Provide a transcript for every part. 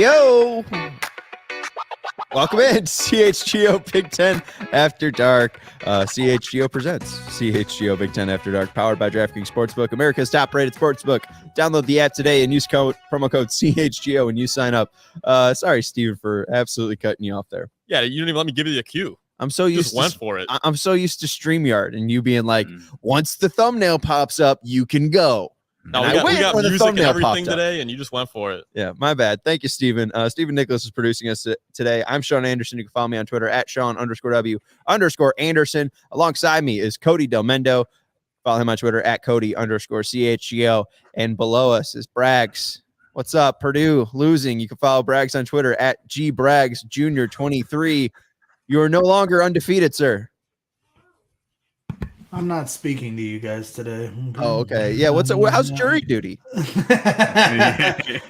Hey-yo! Welcome in, CHGO Big Ten After Dark. CHGO presents CHGO Big Ten After Dark, powered by DraftKings Sportsbook, America's top-rated sportsbook. Download the app today and use promo code CHGO when you sign up. Sorry, Steven, for absolutely cutting you off there. Yeah, you didn't even let me give you the cue. I'm so used went for it. I'm so used to StreamYard and you being like, once the thumbnail pops up, you can go. No, we got music and everything today, and you just went for it. Yeah, my bad. Thank you, Steven. Steven Nicholas is producing us today. I'm Sean Anderson. You can follow me on Twitter at Sean_W_Anderson. Alongside me is Cody Delmendo. Follow him on Twitter at Cody_CHGO. And below us is Braggs. What's up? Purdue losing. You can follow Braggs on Twitter at GBraggs Jr. 23. You are no longer undefeated, sir. I'm not speaking to you guys today. Oh, okay. Yeah. How's jury duty?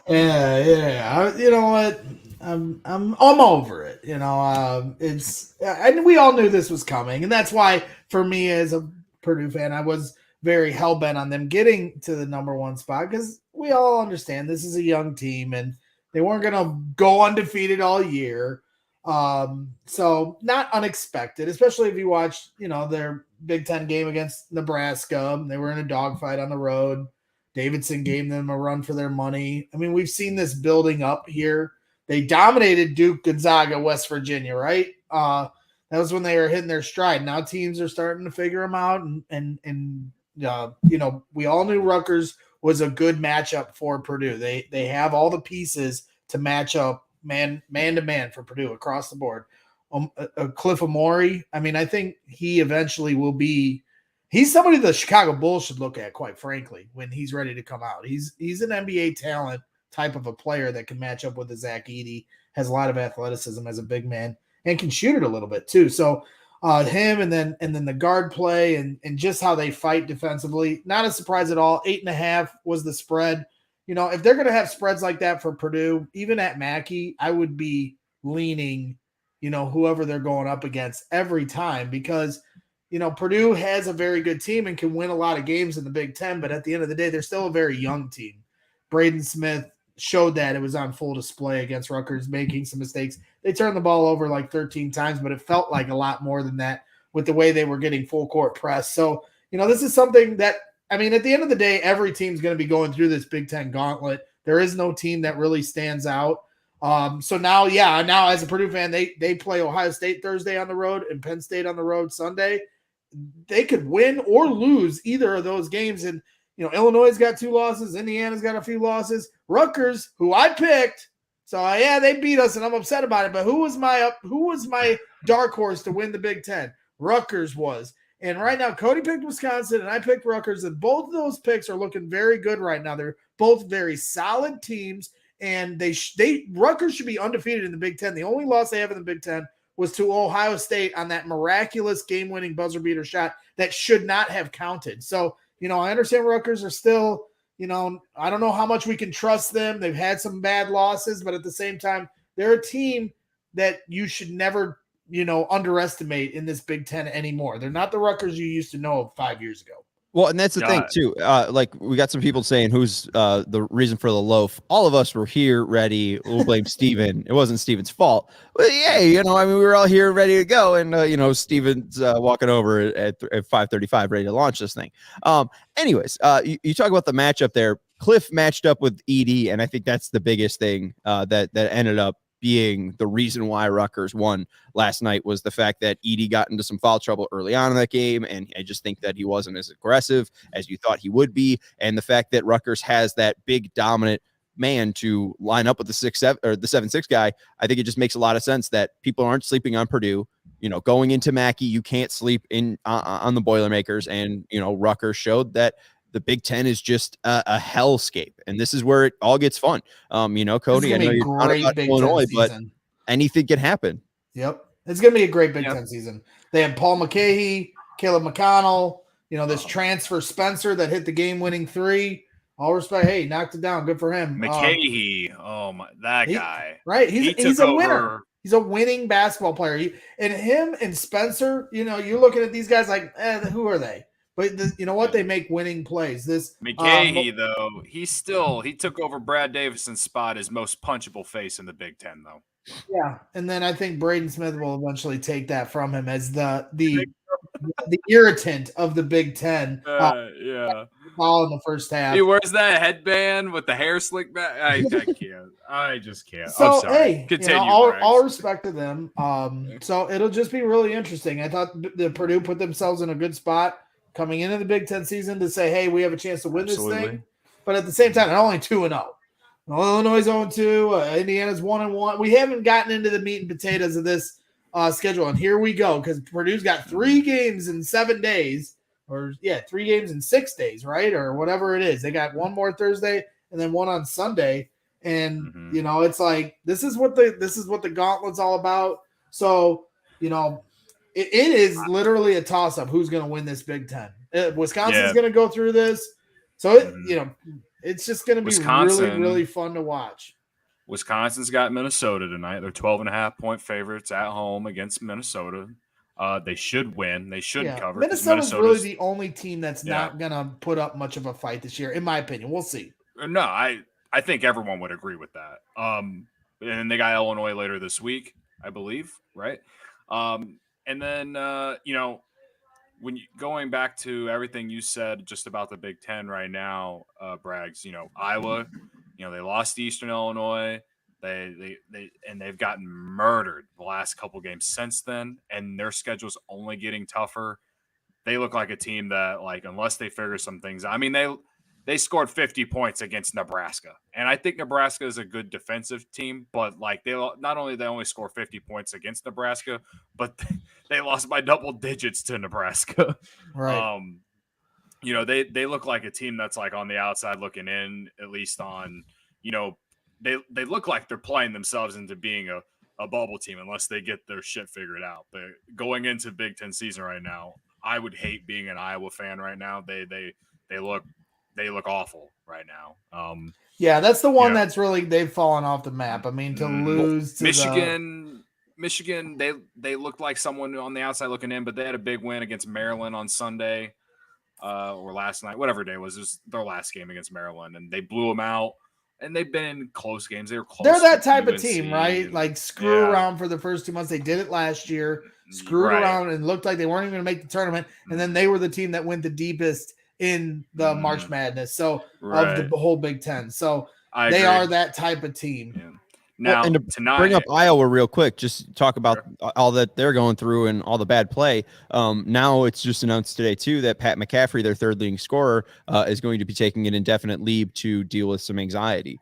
Yeah. You know what? I'm over it. You know, and we all knew this was coming, and that's why, for me as a Purdue fan, I was very hell bent on them getting to the number one spot because we all understand this is a young team and they weren't gonna go undefeated all year. So not unexpected, especially if you watch, their Big Ten game against Nebraska. They were in a dogfight on the road. Davidson gave them a run for their money. I mean, we've seen this building up here. They dominated Duke, Gonzaga, West Virginia, right? That was when they were hitting their stride. Now teams are starting to figure them out. And we all knew Rutgers was a good matchup for Purdue. They have all the pieces to match up man to man for Purdue across the board. Cliff Amori, I mean, I think he eventually will be – he's somebody the Chicago Bulls should look at, quite frankly, when he's ready to come out. He's an NBA talent type of a player that can match up with the Zach Edey, has a lot of athleticism as a big man, and can shoot it a little bit too. So him and then the guard play and just how they fight defensively, not a surprise at all. 8.5 was the spread. If they're going to have spreads like that for Purdue, even at Mackey, I would be leaning – whoever they're going up against every time because, Purdue has a very good team and can win a lot of games in the Big Ten, but at the end of the day, they're still a very young team. Braden Smith showed that it was on full display against Rutgers, making some mistakes. They turned the ball over like 13 times, but it felt like a lot more than that with the way they were getting full court press. So, this is something that, at the end of the day, every team's going to be going through this Big Ten gauntlet. There is no team that really stands out. So now as a Purdue fan, they play Ohio State Thursday on the road and Penn State on the road Sunday. They could win or lose either of those games. And, Illinois' got 2 losses. Indiana's got a few losses. Rutgers, who I picked. So they beat us and I'm upset about it. But who was my dark horse to win the Big Ten? Rutgers was. And right now, Cody picked Wisconsin and I picked Rutgers. And both of those picks are looking very good right now. They're both very solid teams. And Rutgers should be undefeated in the Big Ten. The only loss they have in the Big Ten was to Ohio State on that miraculous game-winning buzzer beater shot that should not have counted. So, I understand Rutgers are still, I don't know how much we can trust them. They've had some bad losses, but at the same time, they're a team that you should never, underestimate in this Big Ten anymore. They're not the Rutgers you used to know 5 years ago. Well, and that's the thing too. Like we got some people saying who's the reason for the loaf. All of us were here ready. We'll blame Steven. It wasn't Steven's fault. But yeah, we were all here ready to go. And Steven's walking over at 5:35, ready to launch this thing. Anyways, you talk about the matchup there. Cliff matched up with Edey, and I think that's the biggest thing that ended up being the reason why Rutgers won last night was the fact that Edey got into some foul trouble early on in that game. And I just think that he wasn't as aggressive as you thought he would be. And the fact that Rutgers has that big dominant man to line up with the 6'7" or the 7'6" guy, I think it just makes a lot of sense that people aren't sleeping on Purdue. Going into Mackey, you can't sleep in on the Boilermakers. And, Rutgers showed that the Big Ten is just a hellscape, and this is where it all gets fun. Cody, I know you're not about Illinois, but anything can happen. Yep, it's going to be a great Big Ten season. They have Paul McCahey, Caleb McConnell, this transfer Spencer that hit the game-winning 3. All respect, hey, knocked it down. Good for him. McCahey, guy. Right, he's a winner. He's a winning basketball player. And him and Spencer, you're looking at these guys like, who are they? But you know what? They make winning plays. This McGahee, though, he took over Brad Davison's spot as most punchable face in the Big Ten, though. Yeah, and then I think Braden Smith will eventually take that from him as the irritant of the Big Ten. Yeah. Ball in the first half. He wears that headband with the hair slicked back. I can't. I just can't. So, I'm sorry. hey, continue. All respect to them. So it'll just be really interesting. I thought the Purdue put themselves in a good spot coming into the Big Ten season to say, hey, we have a chance to win this thing. But at the same time, they're only 2-0. Illinois is 0-2. Indiana's 1-1. We haven't gotten into the meat and potatoes of this schedule, and here we go because Purdue's got 3 games in 7 days. 3 games in 6 days, right? Or whatever it is. They got one more Thursday and then one on Sunday. And it's like this is what the gauntlet's all about. So, it is literally a toss-up who's going to win this Big Ten. Wisconsin's going to go through this. So it's just going to be really, really fun to watch. Wisconsin's got Minnesota tonight. They're 12.5-point favorites at home against Minnesota. They should win. They should cover. Minnesota's really the only team that's not going to put up much of a fight this year, in my opinion. We'll see. No, I think everyone would agree with that. And they got Illinois later this week, I believe, right? And then, when going back to everything you said just about the Big Ten right now, Braggs, Iowa, they lost to Eastern Illinois. They've gotten murdered the last couple games since then, and their schedule's only getting tougher. They look like a team that, unless they figure some things out, I mean, they scored 50 points against Nebraska, and I think Nebraska is a good defensive team, but they only score 50 points against Nebraska, but they lost by double digits to Nebraska. Right. They look like a team that's on the outside looking in, at least on, they look like they're playing themselves into being a bubble team unless they get their shit figured out. But going into Big Ten season right now, I would hate being an Iowa fan right now. They look awful right now. That's the one that's really they've fallen off the map. I mean, to lose to Michigan, they looked like someone on the outside looking in, but they had a big win against Maryland on Sunday or last night, whatever day it was. It was their last game against Maryland, and they blew them out. And they've been in close games. They were close. They're that type of team, right? Screw around for the first 2 months. They did it last year. Screwed around and looked like they weren't even going to make the tournament. And then they were the team that went the deepest in the March Madness. So of the whole Big Ten. So they are that type of team. Yeah. Now, and to tonight, bring up Iowa real quick, just talk about all that they're going through and all the bad play. Now it's just announced today, too, that Pat McCaffrey, their third leading scorer, is going to be taking an indefinite leave to deal with some anxiety.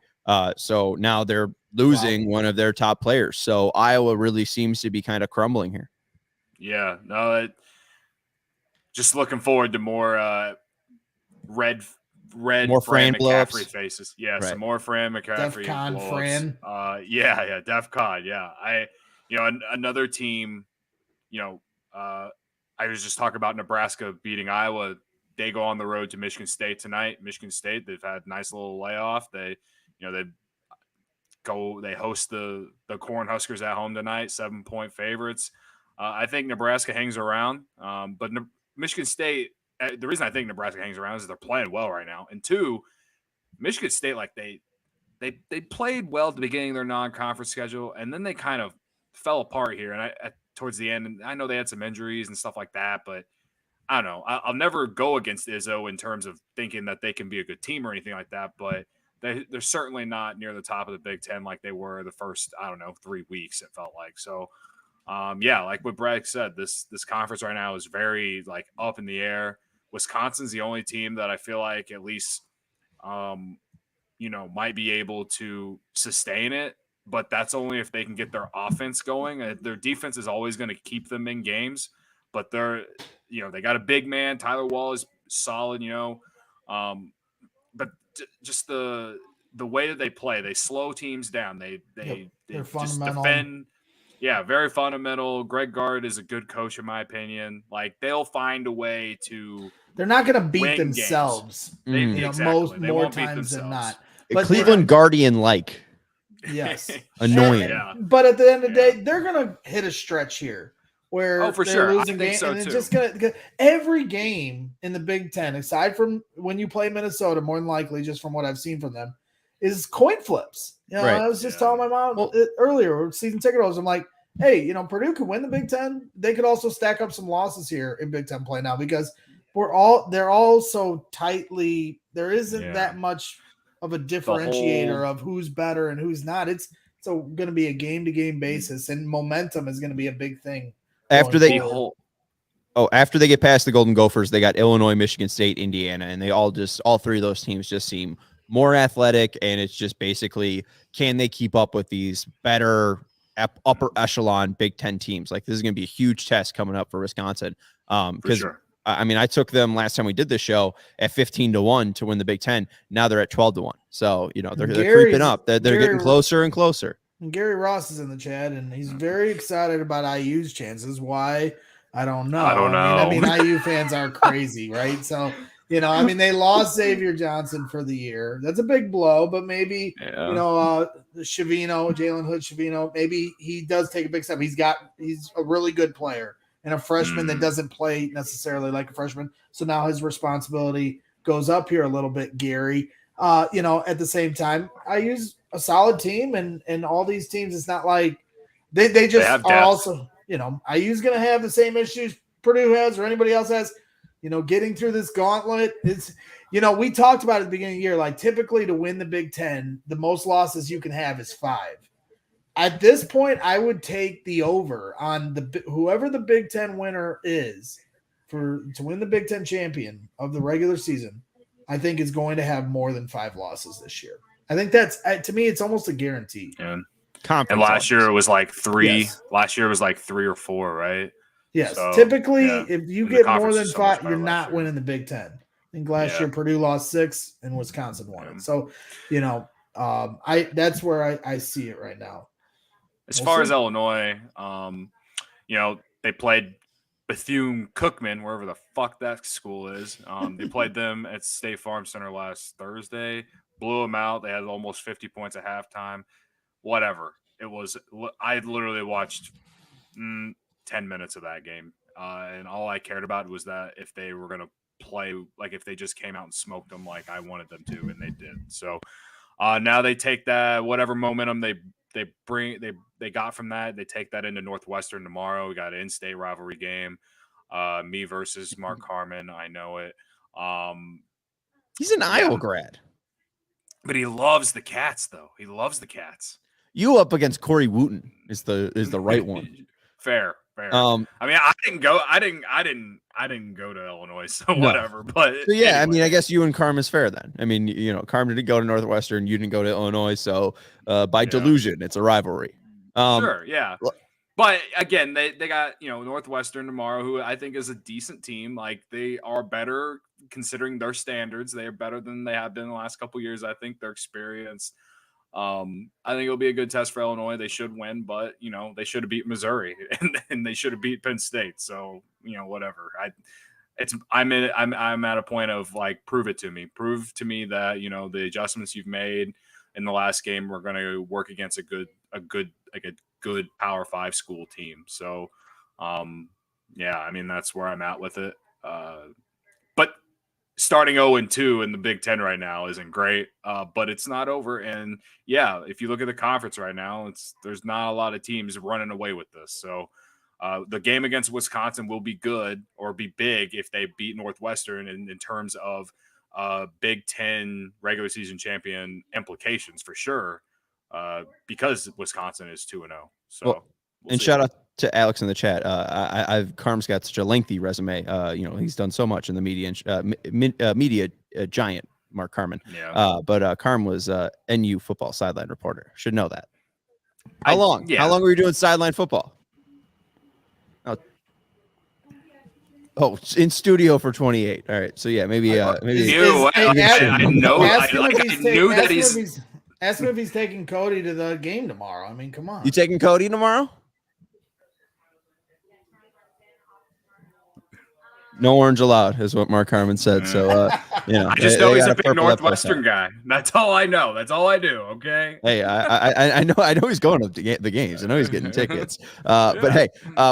So now they're losing one of their top players. So Iowa really seems to be kind of crumbling here. Yeah, no, just looking forward to more red more Fran McCaffrey blow-ups. Faces. Yeah, some more Fran McCaffrey DEFCON Fran. DEFCON. Yeah, another team. I was just talking about Nebraska beating Iowa. They go on the road to Michigan State tonight. Michigan State, they've had a nice little layoff. They host the Cornhuskers at home tonight, 7-point favorites. I think Nebraska hangs around, but Michigan State. The reason I think Nebraska hangs around is they're playing well right now, and 2, Michigan State they played well at the beginning of their non-conference schedule, and then they kind of fell apart here. And towards the end, and I know they had some injuries and stuff like that, but I don't know. I'll never go against Izzo in terms of thinking that they can be a good team or anything like that, but they're certainly not near the top of the Big Ten like they were the first, 3 weeks, it felt like. So, like what Brad said, this conference right now is very up in the air. Wisconsin's the only team that I feel like at least, might be able to sustain it, but that's only if they can get their offense going. Their defense is always going to keep them in games, but they got a big man. Tyler Wall is solid, but just the way that they play, they slow teams down. They just defend. Yeah, very fundamental. Greg Gard is a good coach, in my opinion. They'll find a way to. They're not going to beat themselves. More times than not. But Cleveland Guardian-like. Yes. Annoying. But at the end of the day, they're going to hit a stretch here where for they're sure. losing I think games, so, and it's too. just gonna every game in the Big Ten, aside from when you play Minnesota, more than likely, just from what I've seen from them, is coin flips. You know, Right. I was just telling my mom earlier, season ticket holders, I'm like, hey, you know, Purdue could win the Big Ten. They could also stack up some losses here in Big Ten play now because they're all so tightly. There isn't that much of a differentiator of who's better and who's not. It's going to be a game to game basis, and momentum is going to be a big thing. After they get past the Golden Gophers, they got Illinois, Michigan State, Indiana, and all three of those teams just seem more athletic, and it's just basically, can they keep up with these better upper echelon Big Ten teams? Like, this is going to be a huge test coming up for Wisconsin. Because I mean, I took them last time we did this show at 15-1 to win the Big Ten. Now they're at 12-1. So, you know, they're creeping up. They're getting closer and closer. And Gary Ross is in the chat, and he's very excited about IU's chances. Why? I don't know. I mean, IU fans are crazy, right? So, you know, I mean, they lost Xavier Johnson for the year. That's a big blow, but maybe, you know, Jalen Hood-Shavino, maybe he does take a big step. He's a really good player and a freshman that doesn't play necessarily like a freshman. So now his responsibility goes up here a little bit, Gary. You know, at the same time, IU's a solid team, and all these teams, it's not like they just are also, you know, IU's going to have the same issues Purdue has or anybody else has, you know, getting through this gauntlet. It's, you know, we talked about at the beginning of the year, like typically to win the Big Ten, the most losses you can have is 5. At this point, I would take the over on whoever the Big Ten winner is to win the Big Ten champion of the regular season. I think is going to have more than 5 losses this year. I think that's, to me, it's almost a guarantee. Yeah. And last year it was like 3. Yes. Last year it was like 3 or 4, right? Yes. So, typically, if you get more than 5, you're not winning the Big Ten. I think last year Purdue lost 6 and Wisconsin won it. So, you know, that's where I see it right now. As far as Illinois, you know, they played Bethune-Cookman, wherever the fuck that school is. They played them at State Farm Center last Thursday, blew them out. They had almost 50 points at halftime. Whatever. I literally watched 10 minutes of that game. And all I cared about was that if they were going to play, like if they just came out and smoked them like I wanted them to, and they did. So now they take that, whatever momentum they got from that, they take that into Northwestern tomorrow. We got an in-state rivalry game. Me versus Mark Harmon. I know it. He's an Iowa grad. But he loves the Cats, though. He loves the Cats. You up against Corey Wooten is the right one. Fair. I mean, I didn't go to Illinois, so whatever. But so yeah, anyway. I mean, I guess you and Carm is fair then. I mean, you know, Carm didn't go to Northwestern, you didn't go to Illinois, so by delusion, it's a rivalry. Sure, yeah. But again, they got, you know, Northwestern tomorrow, who I think is a decent team. Like, they are better considering their standards. They are better than they have been the last couple of years. I think they're experienced. I think it'll be a good test for Illinois. They should win, but you know, they should have beat Missouri and they should have beat Penn State. So, you know, whatever. I'm at a point of like, prove it to me. Prove to me that, you know, the adjustments you've made in the last game were going to work against a good Power 5 school team. So, yeah, I mean, that's where I'm at with it. But starting 0-2 in the Big Ten right now isn't great, but it's not over. And yeah, if you look at the conference right now, there's not a lot of teams running away with this. So the game against Wisconsin will be good or be big if they beat Northwestern in terms of Big Ten regular season champion implications for sure, because Wisconsin is 2-0. So, shout out to Alex in the chat. Carm's got such a lengthy resume. You know, he's done so much in the media giant, Mark Carman. Yeah. But Carm was NU football sideline reporter. Should know that. How long? Yeah. How long were you doing sideline football? Oh, in studio for 28. All right. So yeah, maybe. I knew that he's. Ask him if he's taking Cody to the game tomorrow. I mean, come on. You taking Cody tomorrow? No orange allowed, is what Mark Harmon said. So You know, I just know he's got a big purple Northwestern guy. That's all I know. That's all I do. Okay. Hey, I know he's going to the games. I know he's getting tickets. But hey,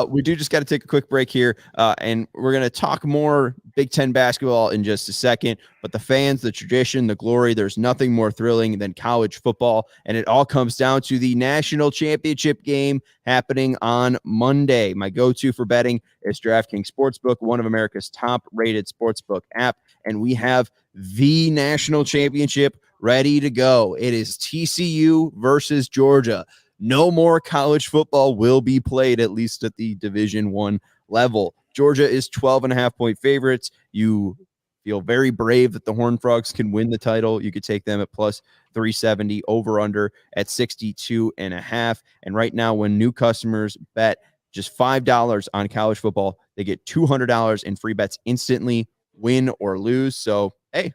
we do just got to take a quick break here, and we're gonna talk more Big Ten basketball in just a second. But the fans, the tradition, the glory, there's nothing more thrilling than college football, and it all comes down to the national championship game happening on Monday. My go-to for betting is DraftKings Sportsbook, one of America's top-rated sportsbook app, and we have the national championship ready to go. It is TCU versus Georgia. No more college football will be played, at least at the Division I level. Georgia is 12.5-point favorites. You feel very brave that the Horned Frogs can win the title. You could take them at plus 370, over under at 62.5. And right now, when new customers bet just $5 on college football, they get $200 in free bets instantly, win or lose. So, hey,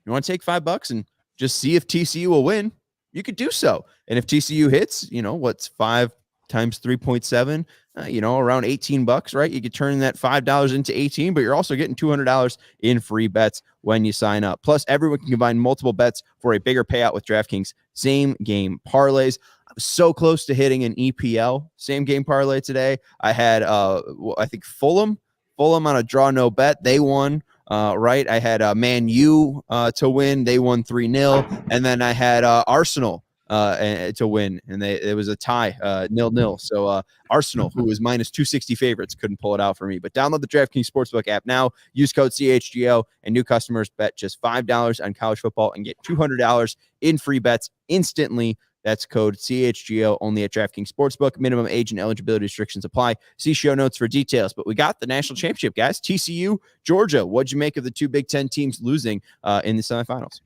you want to take $5 and just see if TCU will win, you could do so. And if TCU hits, what's 5 times 3.7, around $18, right? You could turn that $5 into 18, but you're also getting $200 in free bets when you sign up. Plus, everyone can combine multiple bets for a bigger payout with DraftKings same game parlays. I was so close to hitting an EPL same game parlay today. I had, I think Fulham on a draw no bet. They won. Right. I had Man U to win. They won 3-0. And then I had Arsenal to win. And it was a tie, 0-0. So Arsenal, who was minus 260 favorites, couldn't pull it out for me. But download the DraftKings Sportsbook app now. Use code CHGO, and new customers bet just $5 on college football and get $200 in free bets instantly. That's code CHGO only at DraftKings Sportsbook. Minimum age and eligibility restrictions apply. See show notes for details. But we got the national championship, guys. TCU, Georgia. What'd you make of the two Big Ten teams losing in the semifinals?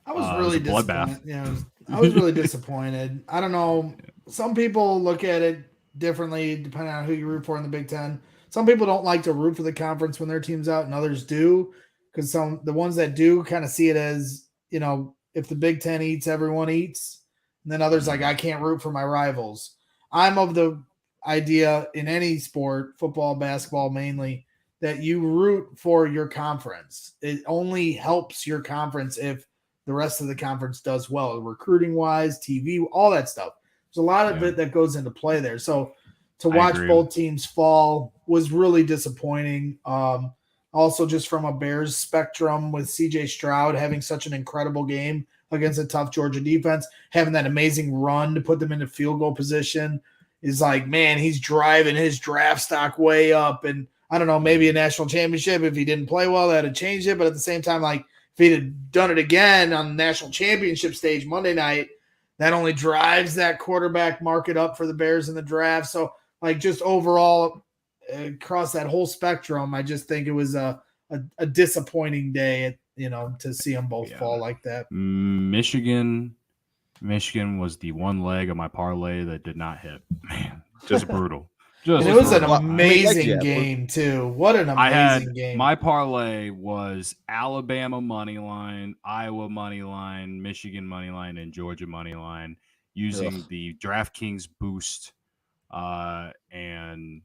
I was really disappointed. I was really disappointed. I don't know. Some people look at it differently depending on who you root for in the Big Ten. Some people don't like to root for the conference when their team's out, and others do, because the ones that do kind of see it as, if the Big Ten eats, everyone eats. And then others like, I can't root for my rivals. I'm of the idea in any sport, football, basketball mainly, that you root for your conference. It only helps your conference if the rest of the conference does well, recruiting-wise, TV, all that stuff. There's a lot of it that goes into play there. So to watch both teams fall was really disappointing. Also, just from a Bears spectrum, with CJ Stroud having such an incredible game against a tough Georgia defense, having that amazing run to put them into field goal position is like, man, he's driving his draft stock way up. And I don't know, maybe a national championship, if he didn't play well, that would change it. But at the same time, like, if he'd have done it again on the national championship stage Monday night, that only drives that quarterback market up for the Bears in the draft. So, like, just overall across that whole spectrum, I just think it was a disappointing day, to see them both fall like that. Michigan was the one leg of my parlay that did not hit. Man, just brutal. And it was an amazing game too. What an amazing game. My parlay was Alabama money line, Iowa money line, Michigan money line, and Georgia money line using the DraftKings boost. And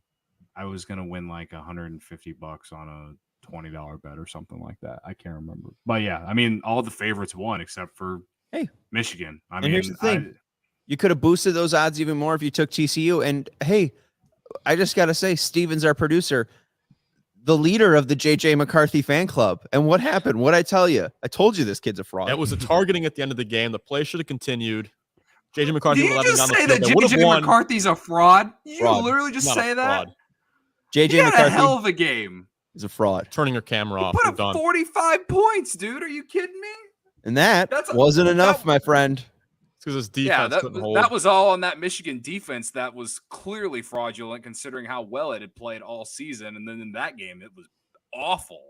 I was going to win like $150 on a $20 bet or something like that. I can't remember. But yeah, I mean, all the favorites won except for Michigan. I mean, here's the thing. You could have boosted those odds even more if you took TCU. And hey, I just got to say, Steven's our producer, the leader of the JJ McCarthy fan club. And what happened? What'd I tell you? I told you this kid's a fraud. It was a targeting at the end of the game. The play should have continued. JJ McCarthy Did you just say that JJ McCarthy's a fraud? You literally just say that? JJ he had McCarthy a hell of a game. Is a fraud. Turning your camera off. Put up 45 points, dude. Are you kidding me? And that wasn't enough, my friend. Because his defense couldn't hold. That was all on that Michigan defense that was clearly fraudulent considering how well it had played all season. And then in that game, it was awful.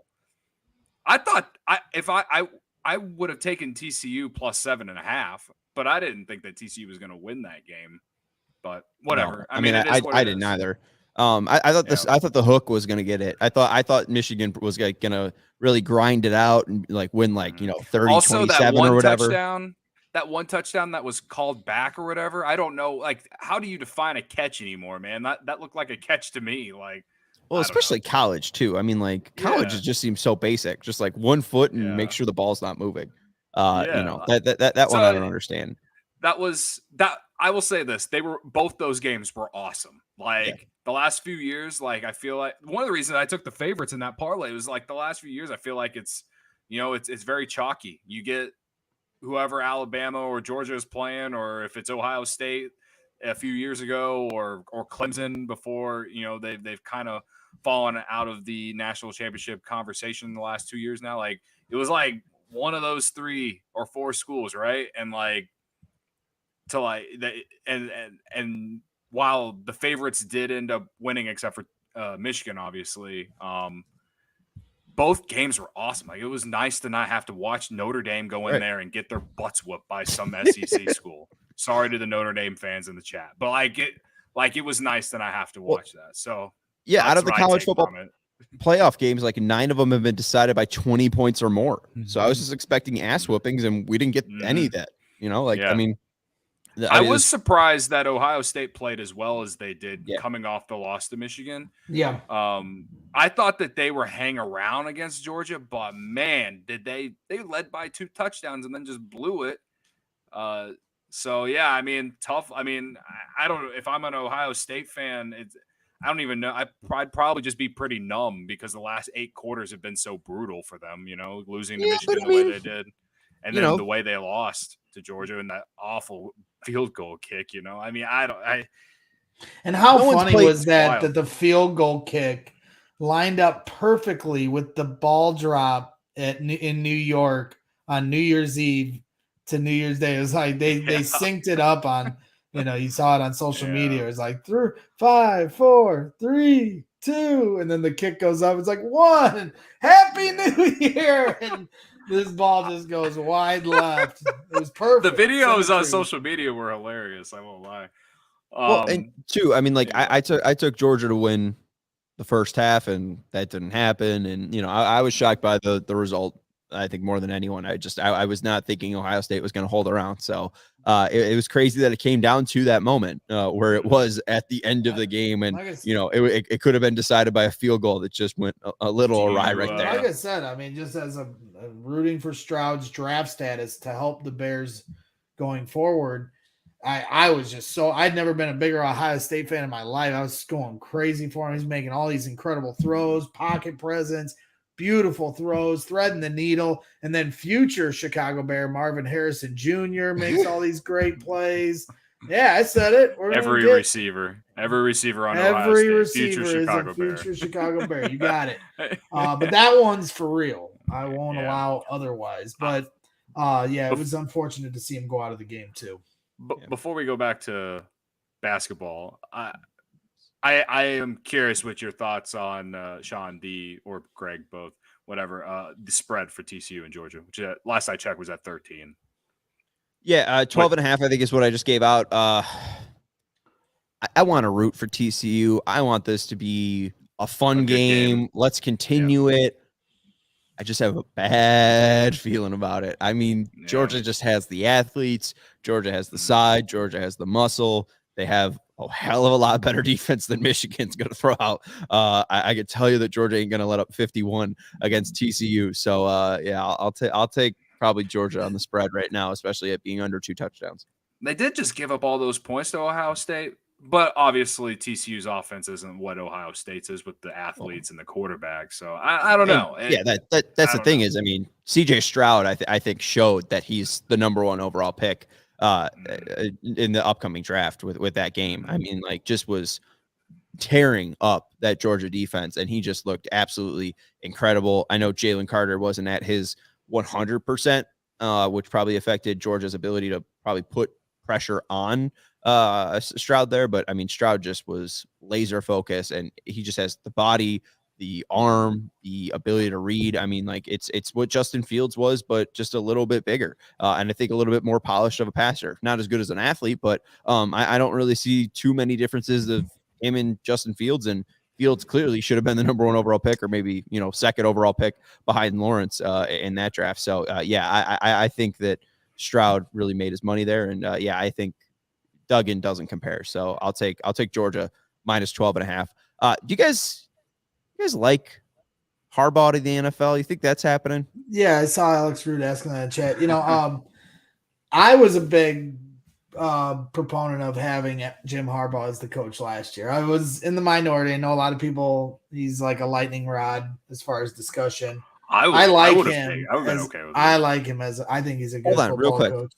I thought I would have taken TCU plus 7.5, but I didn't think that TCU was going to win that game. But whatever. No, I mean, I didn't either. I thought the hook was going to get it. I thought Michigan was going to really grind it out and like win 30-27 or whatever. That one touchdown that was called back or whatever. I don't know. Like, how do you define a catch anymore, man? That looked like a catch to me. Like, Well, especially college too. I mean, like college just seems so basic, just like 1 foot and make sure the ball's not moving. You know, that one I don't understand. That I will say this. Both those games were awesome. Like the last few years, like I feel like one of the reasons I took the favorites in that parlay was like the last few years, I feel like it's very chalky. You get whoever Alabama or Georgia is playing, or if it's Ohio State a few years ago, or Clemson before, they've kind of fallen out of the national championship conversation in the last 2 years now. Like it was like one of those 3 or 4 schools, right? And like and while the favorites did end up winning, except for Michigan, obviously, both games were awesome. Like it was nice to not have to watch Notre Dame go in there and get their butts whooped by some SEC school. Sorry to the Notre Dame fans in the chat, but it was nice to not have to watch that. So out of the college football playoff games, like 9 of them have been decided by 20 points or more. So I was just expecting ass whoopings, and we didn't get any of that. I mean. I was surprised that Ohio State played as well as they did coming off the loss to Michigan. Yeah. I thought that they were hang around against Georgia, but man, did they led by 2 touchdowns and then just blew it. So yeah, I mean, tough. I mean, I don't know if I'm an Ohio State fan, I don't even know. I'd probably just be pretty numb because the last 8 quarters have been so brutal for them, losing to Michigan the way they did. And then the way they lost to Georgia and that awful field goal kick, I mean, and how funny was that the field goal kick lined up perfectly with the ball drop in New York on New Year's Eve to New Year's Day. It was like they synced it up on, you saw it on social media. It was like 5, 4, 3, 2, and then the kick goes up. It's like 1. Happy New Year. And this ball just goes wide left. It was perfect. The videos on social media were hilarious. I won't lie. Well, and 2, I mean, like I took Georgia to win the first half, and that didn't happen. And I was shocked by the result. I think more than anyone, I was not thinking Ohio State was going to hold around. So it was crazy that it came down to that moment where it was at the end of the game, and it could have been decided by a field goal that just went a little awry right there. Like I said, I mean, just as a rooting for Stroud's draft status to help the Bears going forward, I was just I'd never been a bigger Ohio State fan in my life. I was going crazy for him. He's making all these incredible throws, pocket presence, beautiful throws, threading the needle, and then future Chicago Bear Marvin Harrison Jr. makes all these great plays. Yeah, I said it. Every receiver on Ohio State, future Chicago Bear. Future Chicago Bear. You got it. But that one's for real. I won't allow otherwise. But it was unfortunate to see him go out of the game too. Before we go back to basketball, I am curious what your thoughts on Sean D or Greg, both, whatever, the spread for TCU and Georgia, which last I checked was at 13. Yeah, 12 and a half, I think, is what I just gave out. I want to root for TCU. I want this to be a fun game. Let's continue it. I just have a bad feeling about it. I mean, Georgia just has the athletes. Georgia has the side. Georgia has the muscle. They have a hell of a lot better defense than Michigan's going to throw out. I can tell you that Georgia ain't going to let up 51 against TCU. So, I'll take probably Georgia on the spread right now, especially at being under 2 touchdowns. They did just give up all those points to Ohio State, but obviously TCU's offense isn't what Ohio State's is with the athletes and the quarterback. So I don't know. That's the thing is, I mean, CJ Stroud, I think showed that he's the number 1 overall pick in the upcoming draft with that game. I mean, like, just was tearing up that Georgia defense, and he just looked absolutely incredible. I know Jalen Carter wasn't at his 100%, which probably affected Georgia's ability to probably put pressure on Stroud there. But I mean, Stroud just was laser focused, and he just has the body, the arm, the ability to read. I mean, like, it's what Justin Fields was, but just a little bit bigger. And I think a little bit more polished of a passer. Not as good as an athlete, but I don't really see too many differences of him and Justin Fields. And Fields clearly should have been the number 1 overall pick, or maybe, 2nd overall pick behind Lawrence in that draft. So I think that Stroud really made his money there. And I think Duggan doesn't compare. So I'll take Georgia minus 12.5. Do you guys You guys like Harbaugh to the NFL? You think that's happening? Yeah, I saw Alex Root asking that in chat. I was a big proponent of having Jim Harbaugh as the coach last year. I was in the minority. I know a lot of people, he's like a lightning rod as far as discussion. I like him. I like him as I think he's a good football coach.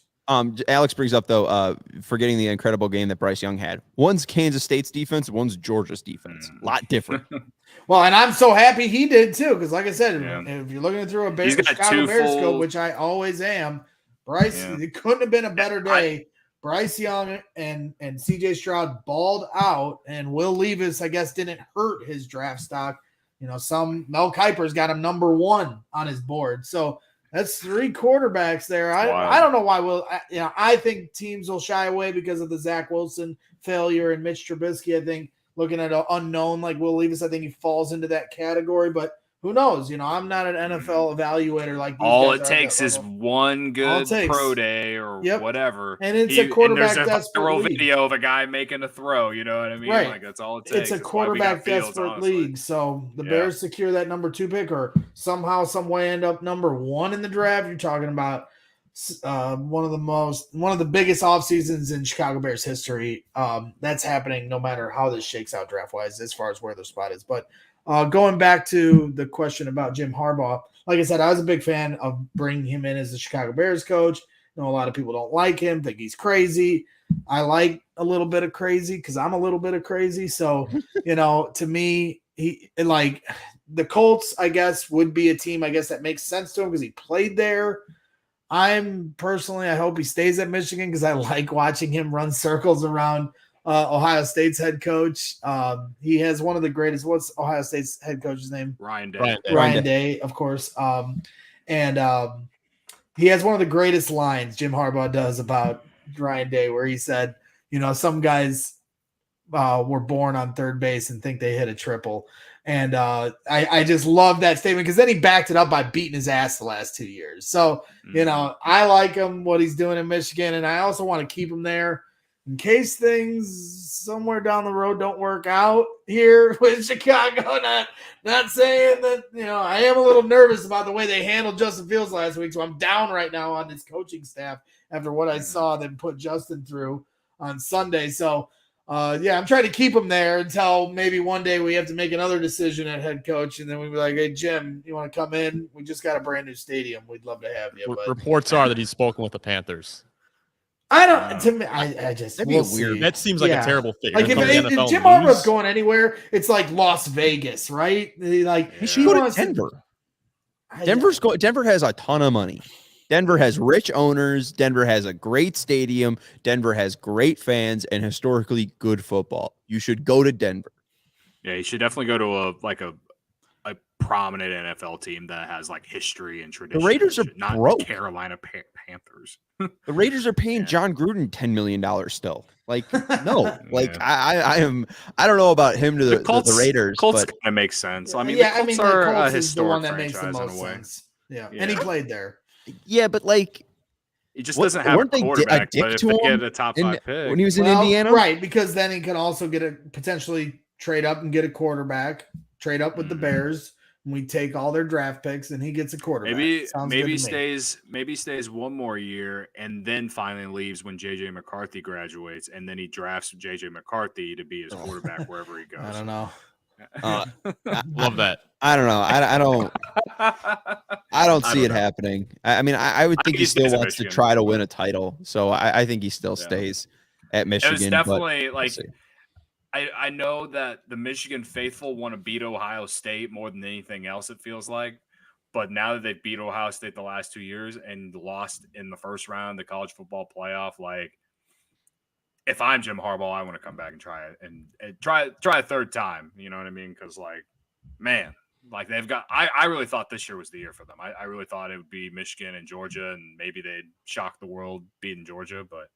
Alex brings up though, forgetting the incredible game that Bryce Young had. One's Kansas State's defense, one's Georgia's defense. A lot different. Well, and I'm so happy he did too, because like I said, if you're looking through a Chicago Bears scope, which I always am, Bryce, it couldn't have been a better day. Bryce Young and CJ Stroud balled out, and Will Levis, I guess, didn't hurt his draft stock. Mel Kiper's got him number 1 on his board. So that's 3 quarterbacks there. I don't know why I think teams will shy away because of the Zach Wilson failure and Mitch Trubisky. I think looking at an unknown like Will Levis, I think he falls into that category, but who knows? I'm not an NFL evaluator like these all guys it takes is one good pro day or whatever. And it's a quarterback desperate league. Video of a guy making a throw, you know what I mean? Right. Like that's all it takes. It's a quarterback desperate league. So the Bears secure that number 2 pick or somehow, some way end up number 1 in the draft. You're talking about one of the biggest off seasons in Chicago Bears history. That's happening no matter how this shakes out draft wise as far as where their spot is. But going back to the question about Jim Harbaugh, like I said, I was a big fan of bringing him in as the Chicago Bears coach. I know a lot of people don't like him, think he's crazy. I like a little bit of crazy because I'm a little bit of crazy. So, to me, he like the Colts, I guess, would be a team, I guess, that makes sense to him because he played there. I hope he stays at Michigan because I like watching him run circles around Ohio State's head coach. He has one of the greatest. What's Ohio State's head coach's name? Ryan Day. Ryan Day, of course. He has one of the greatest lines Jim Harbaugh does about Ryan Day, where he said, some guys were born on third base and think they hit a triple. And I just love that statement because then he backed it up by beating his ass the last 2 years. So, I like him, what he's doing in Michigan, and I also want to keep him there in case things somewhere down the road don't work out here with Chicago. Not saying that, I am a little nervous about the way they handled Justin Fields last week. So I'm down right now on this coaching staff after what I saw them put Justin through on Sunday. So, I'm trying to keep him there until maybe one day we have to make another decision at head coach. And then we'll be like, hey, Jim, you want to come in? We just got a brand new stadium. We'd love to have you. But reports are that he's spoken with the Panthers. I don't. To me, I just that'd be weird. That seems like a terrible fit. Like if Jim Harbaugh's going anywhere, it's like Las Vegas, right? He should go to Denver. Denver has a ton of money. Denver has rich owners. Denver has a great stadium. Denver has great fans and historically good football. You should go to Denver. Yeah, you should definitely go to a prominent NFL team that has like history and tradition. The Raiders are not broke. Carolina Panthers. The Raiders are paying John Gruden $10 million still. Like, no, like I don't know about him to the Raiders. Colts kind of makes sense. I mean, the Colts are a historic is the one that makes the franchise most in a way. sense. Yeah, and he played there. Yeah, but like, he just doesn't have a quarterback. But if they get a top 5 pick when he was in Indiana, right? Because then he can also potentially trade up and get a quarterback. Trade up with the Bears. We take all their draft picks, and he gets a quarterback. Maybe stays one more year, and then finally leaves when JJ McCarthy graduates, and then he drafts JJ McCarthy to be his quarterback wherever he goes. I don't know. Love that. I don't know. I don't see it happening. I mean, I would think he still wants to try to win a title, so I think he still stays at Michigan. It's definitely I know that the Michigan faithful want to beat Ohio State more than anything else, it feels like. But now that they've beat Ohio State the last 2 years and lost in the first round of the college football playoff, like, if I'm Jim Harbaugh, I want to come back and try it and try a third time. You know what I mean? Because, like, man, like they've got – I really thought this year was the year for them. I really thought it would be Michigan and Georgia, and maybe they'd shock the world beating Georgia. But,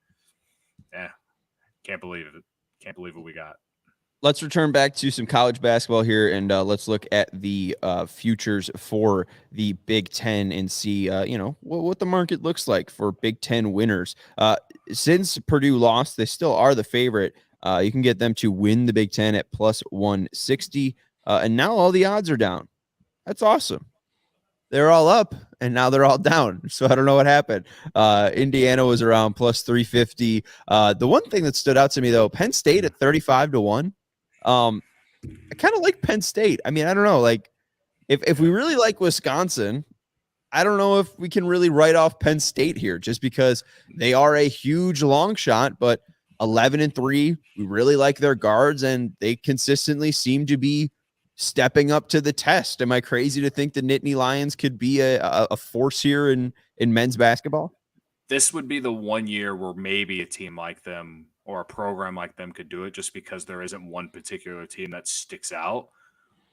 can't believe it. Can't believe what we got. Let's return back to some college basketball here, and let's look at the futures for the Big Ten and see, what the market looks like for Big Ten winners. Since Purdue lost, they still are the favorite. You can get them to win the Big Ten at plus 160. and now all the odds are down. That's awesome. They're all up, and now they're all down. So I don't know what happened. Indiana was around plus 350. The one thing that stood out to me, though, Penn State at 35-1. I kind of like Penn State. I mean, I don't know. Like, if we really like Wisconsin, I don't know if we can really write off Penn State here just because they are a huge long shot, but 11-3. We really like their guards, and they consistently seem to be stepping up to the test. Am I crazy to think the Nittany Lions could be a force here in men's basketball? This would be the one year where maybe a team like them or a program like them could do it, just because there isn't one particular team that sticks out.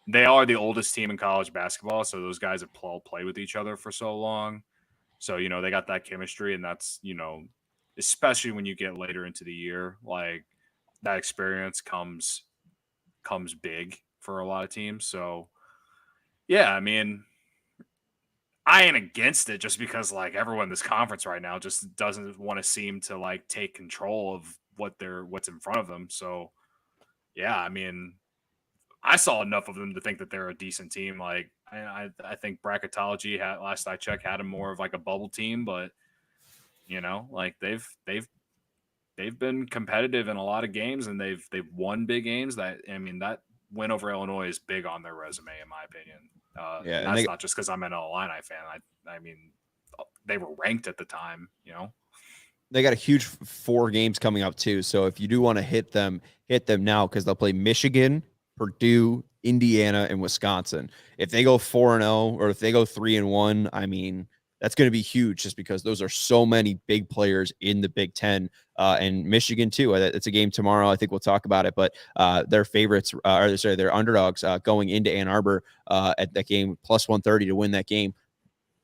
They are the oldest team in college basketball, so those guys have played with each other for so long. So, they got that chemistry, and that's, especially when you get later into the year, like that experience comes big for a lot of teams. So, yeah, I mean, I ain't against it just because, like, everyone in this conference right now just doesn't want to seem to, like, take control of what's in front of them. So, yeah, I mean, I saw enough of them to think that they're a decent team. Like, I think bracketology last I checked had them more of like a bubble team, but like they've been competitive in a lot of games, and they've won big games. That win over Illinois is big on their resume, in my opinion. And that's not just because I'm an Illini fan. I mean, they were ranked at the time. They got a huge 4 games coming up too. So if you do want to hit them now, because they'll play Michigan, Purdue, Indiana, and Wisconsin. If they go 4-0 or if they go 3-1, I mean, that's going to be huge just because those are so many big players in the Big Ten, and Michigan too. It's a game tomorrow. I think we'll talk about it, but their favorites, their underdogs going into Ann Arbor at that game, plus 130 to win that game.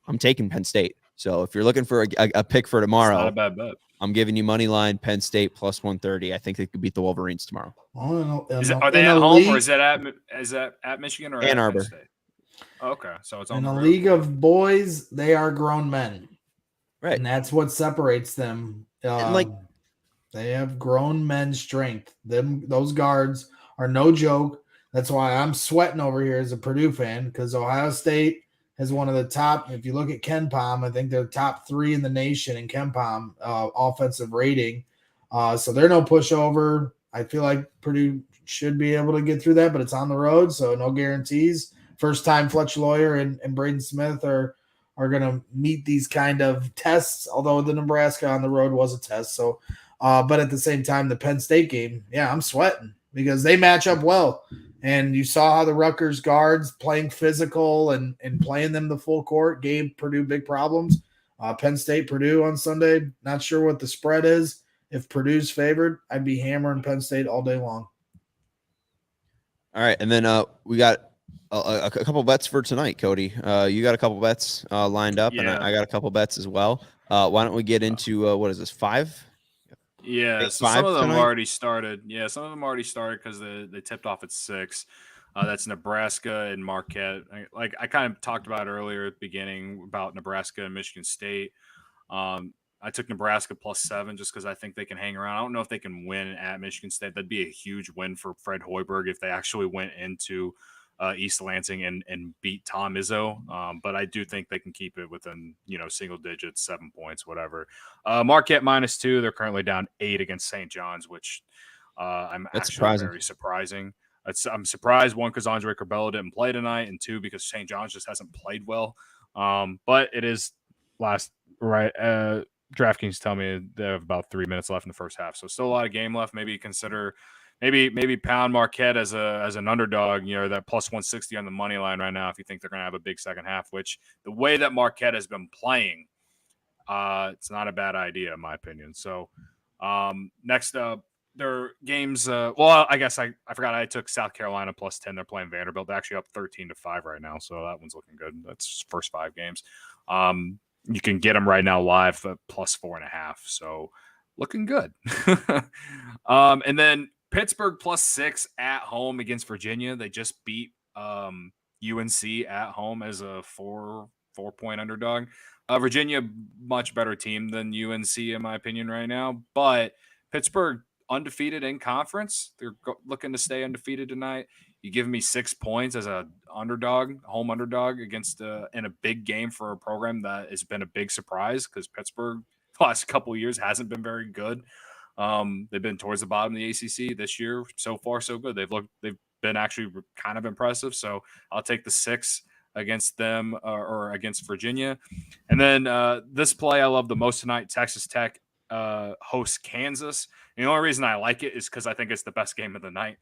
I'm taking Penn State. So if you're looking for a pick for tomorrow, it's not a bad bet. I'm giving you money line Penn State plus 130. I think they could beat the Wolverines tomorrow. Are they at home, or is that at Michigan or Ann at Arbor? Penn State? Okay, so it's on in the a road. league of boys. They are grown men, right? And that's what separates them. They have grown men strength. Those guards are no joke. That's why I'm sweating over here as a Purdue fan, because Ohio State has one of the top. If you look at KenPom, I think they're top 3 in the nation in KenPom offensive rating. So they're no pushover. I feel like Purdue should be able to get through that, but it's on the road, so no guarantees. First time Fletcher Lawyer and Braden Smith are going to meet these kind of tests, although the Nebraska on the road was a test. So, but at the same time, the Penn State game, yeah, I'm sweating because they match up well. And you saw how the Rutgers guards playing physical and playing them the full court gave Purdue big problems. Penn State, Purdue on Sunday, not sure what the spread is. If Purdue's favored, I'd be hammering Penn State all day long. All right, and then we got a couple bets for tonight, Cody. You got a couple bets lined up, and I got a couple bets as well. Why don't we get into what is this, 5? Yeah, so some of them already started. Yeah, some of them already started because they tipped off at 6. That's Nebraska and Marquette. I kind of talked about earlier at the beginning about Nebraska and Michigan State. I took Nebraska plus 7 just because I think they can hang around. I don't know if they can win at Michigan State. That'd be a huge win for Fred Hoiberg if they actually went into East Lansing and beat Tom Izzo. But I do think they can keep it within, single digits, 7 points, whatever. Marquette -2. They're currently down 8 against St. John's, which that's actually very surprising. I'm surprised, 1, because Andre Curbelo didn't play tonight, and 2, because St. John's just hasn't played well. But it is DraftKings tell me they have about 3 minutes left in the first half, so still a lot of game left. Maybe consider maybe pound Marquette as an underdog. That plus 160 on the money line right now if you think they're going to have a big second half. Which the way that Marquette has been playing, it's not a bad idea in my opinion. So next up, their games. I guess I forgot I took South Carolina plus 10. They're playing Vanderbilt. They're actually up 13-5 right now, so that one's looking good. That's first 5 games. You can get them right now live at plus 4.5. So looking good. And then Pittsburgh plus 6 at home against Virginia. They just beat UNC at home as a 4-point underdog. Virginia, much better team than UNC in my opinion right now. But Pittsburgh undefeated in conference. They're looking to stay undefeated tonight. You give me 6 points as a home underdog against in a big game for a program that has been a big surprise because Pittsburgh the last couple of years hasn't been very good. They've been towards the bottom of the ACC this year. So far, so good. They've been actually kind of impressive. So I'll take the 6 against them or against Virginia. And then this play I love the most tonight, Texas Tech hosts Kansas. And the only reason I like it is because I think it's the best game of the night.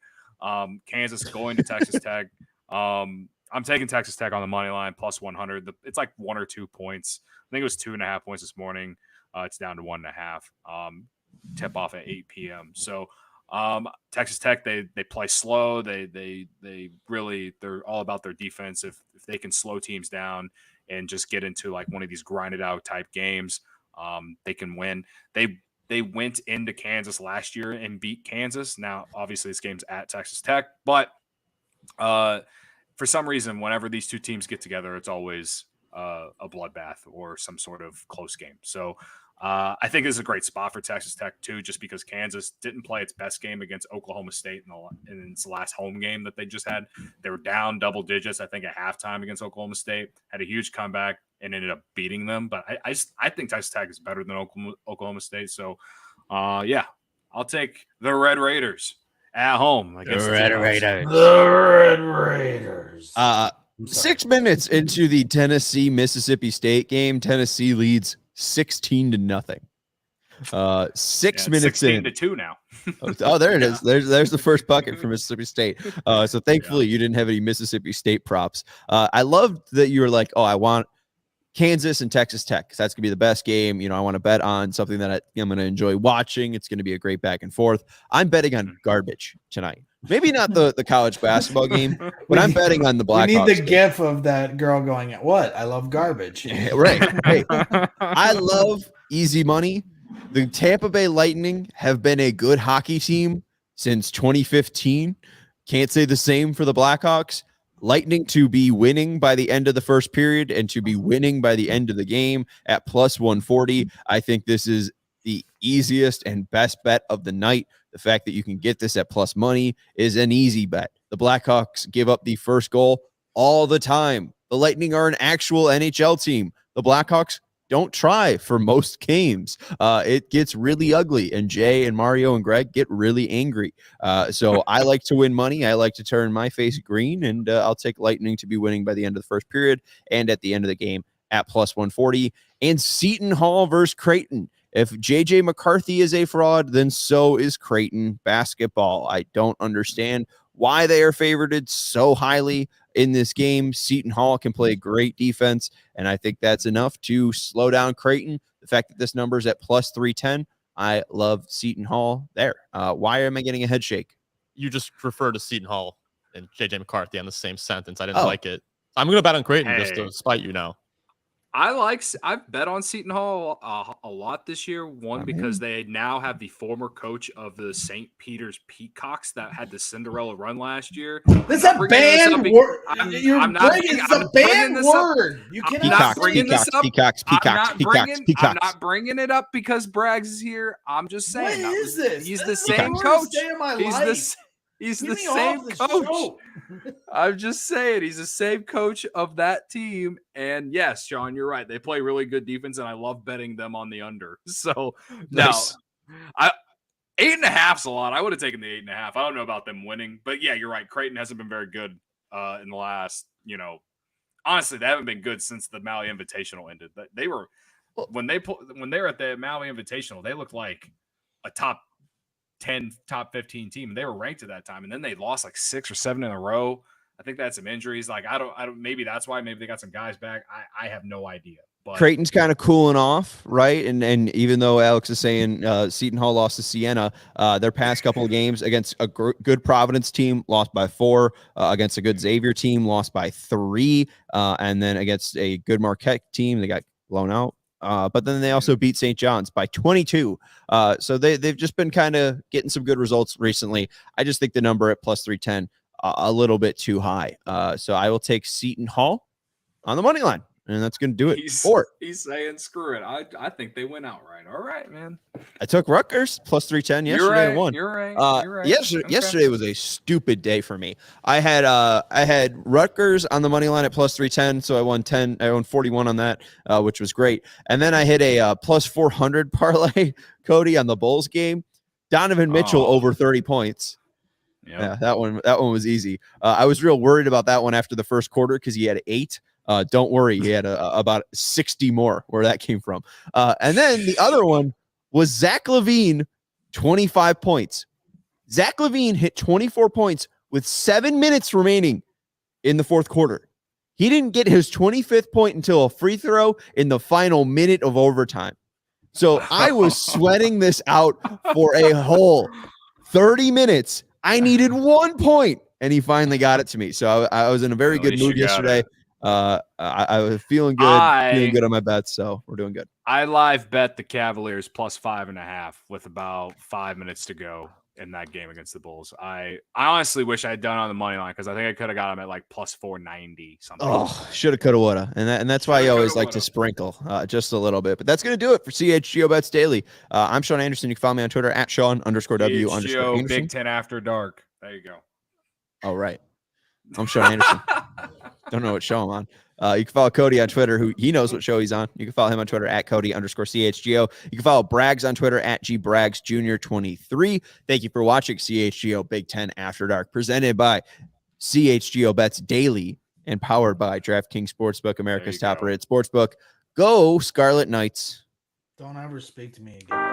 Kansas going to Texas Tech. I'm taking Texas Tech on the money line plus 100. It's like 1 or 2 points. I think it was 2.5 points this morning. It's down to 1.5. Tip off at 8 p.m. So Texas Tech, they play slow. They're all about their defense. If they can slow teams down and just get into like one of these grinded out type games, they can win. They went into Kansas last year and beat Kansas. Now, obviously, this game's at Texas Tech, but for some reason, whenever these two teams get together, it's always a bloodbath or some sort of close game. So I think this is a great spot for Texas Tech too, just because Kansas didn't play its best game against Oklahoma State in its last home game that they just had. They were down double digits, I think, at halftime against Oklahoma State, had a huge comeback and ended up beating them. But I think Texas Tech is better than Oklahoma State. So, yeah, I'll take the Red Raiders at home. The Red Raiders. The Red Raiders. 6 minutes into the Tennessee-Mississippi State game, Tennessee leads 16-0. 6 minutes in. 16-2 now. Oh, there it is. There's the first bucket for Mississippi State. So thankfully you didn't have any Mississippi State props. I loved that you were like, oh, I want Kansas and Texas Tech because that's gonna be the best game. I want to bet on something that I'm gonna enjoy watching. It's gonna be a great back and forth. I'm betting on garbage tonight. Maybe not the college basketball game, but I'm betting on the Blackhawks. We need the gif of that girl going, what? I love garbage. Right. Hey, I love easy money. The Tampa Bay Lightning have been a good hockey team since 2015. Can't say the same for the Blackhawks. Lightning to be winning by the end of the first period and to be winning by the end of the game at plus 140. I think this is the easiest and best bet of the night. The fact that you can get this at plus money is an easy bet. The Blackhawks give up the first goal all the time. The Lightning are an actual NHL team. The Blackhawks don't try for most games. It gets really ugly, and Jay and Mario and Greg get really angry. So I like to win money. I like to turn my face green, and I'll take Lightning to be winning by the end of the first period and at the end of the game at plus 140. And Seton Hall versus Creighton. If JJ McCarthy is a fraud, then so is Creighton basketball. I don't understand why they are favored so highly in this game. Seton Hall can play great defense, and I think that's enough to slow down Creighton. The fact that this number is at plus 310, I love Seton Hall there. Why am I getting a head shake? You just refer to Seton Hall and JJ McCarthy on the same sentence. I didn't like it. I'm going to bet on Creighton just to spite you now. I've bet on Seton Hall a lot this year. One, because they now have the former coach of the St. Peter's Peacocks that had the Cinderella run last year. That's a banned word. It's a banned word. You cannot bring this up. I'm not bringing it up because Braggs is here. I'm just saying. What is this? He's the same coach. He's the same coach. I'm just saying he's the same coach of that team. And yes, Sean, you're right. They play really good defense, and I love betting them on the under. So nice. Now, 8.5's a lot. I would have taken the 8.5. I don't know about them winning, but yeah, you're right. Creighton hasn't been very good in the last, honestly, they haven't been good since the Maui Invitational ended. They were when they were at the Maui Invitational, they looked like a top 10, top 15 team. They were ranked at that time, and then they lost like 6 or 7 in a row. I think they had some injuries. Like I don't. Maybe that's why. Maybe they got some guys back. I have no idea. But Creighton's kind of cooling off, right? And even though Alex is saying Seton Hall lost to Siena, their past couple of games against a good Providence team lost by 4, against a good Xavier team lost by 3, and then against a good Marquette team they got blown out. But then they also beat St. John's by 22. So they've just been kind of getting some good results recently. I just think the number at plus 310 a little bit too high. So I will take Seton Hall on the money line. and that's going to do it. He's saying, screw it. I think they went outright. All right, man. I took Rutgers plus 310 yesterday and won. You're right. Yesterday was a stupid day for me. I had Rutgers on the money line at plus 310, so I won 10. I won 41 on that, which was great. And then I hit a plus 400 parlay, Cody, on the Bulls game. Donovan Mitchell over 30 points. Yep. Yeah, that one was easy. I was real worried about that one after the first quarter because he had 8. Don't worry, he had about 60 more where that came from. And then the other one was Zach LaVine, 25 points. Zach LaVine hit 24 points with 7 minutes remaining in the fourth quarter. He didn't get his 25th point until a free throw in the final minute of overtime. So I was sweating this out for a whole 30 minutes. I needed 1 point, and he finally got it to me. So I was in a very good mood yesterday. I was feeling good on my bets, so we're doing good. I live bet the Cavaliers plus 5.5 with about 5 minutes to go in that game against the Bulls. I honestly wish I had done on the money line because I think I could have got them at like plus 490 something. Oh, shoulda, coulda, woulda, and that's why you always like to sprinkle just a little bit. But that's gonna do it for CHGO Bets Daily. I'm Sean Anderson. You can follow me on Twitter at Sean_W_Anderson. CHGO Big Ten After Dark. There you go. All right, I'm Sean Anderson. Don't know what show I'm on. You can follow Cody on Twitter, who he knows what show he's on. You can follow him on Twitter at Cody_CHGO. You can follow Braggs on Twitter at GBraggsJr23. Thank you for watching CHGO Big Ten After Dark, presented by CHGO Bets Daily and powered by DraftKings Sportsbook, America's top-rated sportsbook. Go Scarlet Knights. Don't ever speak to me again.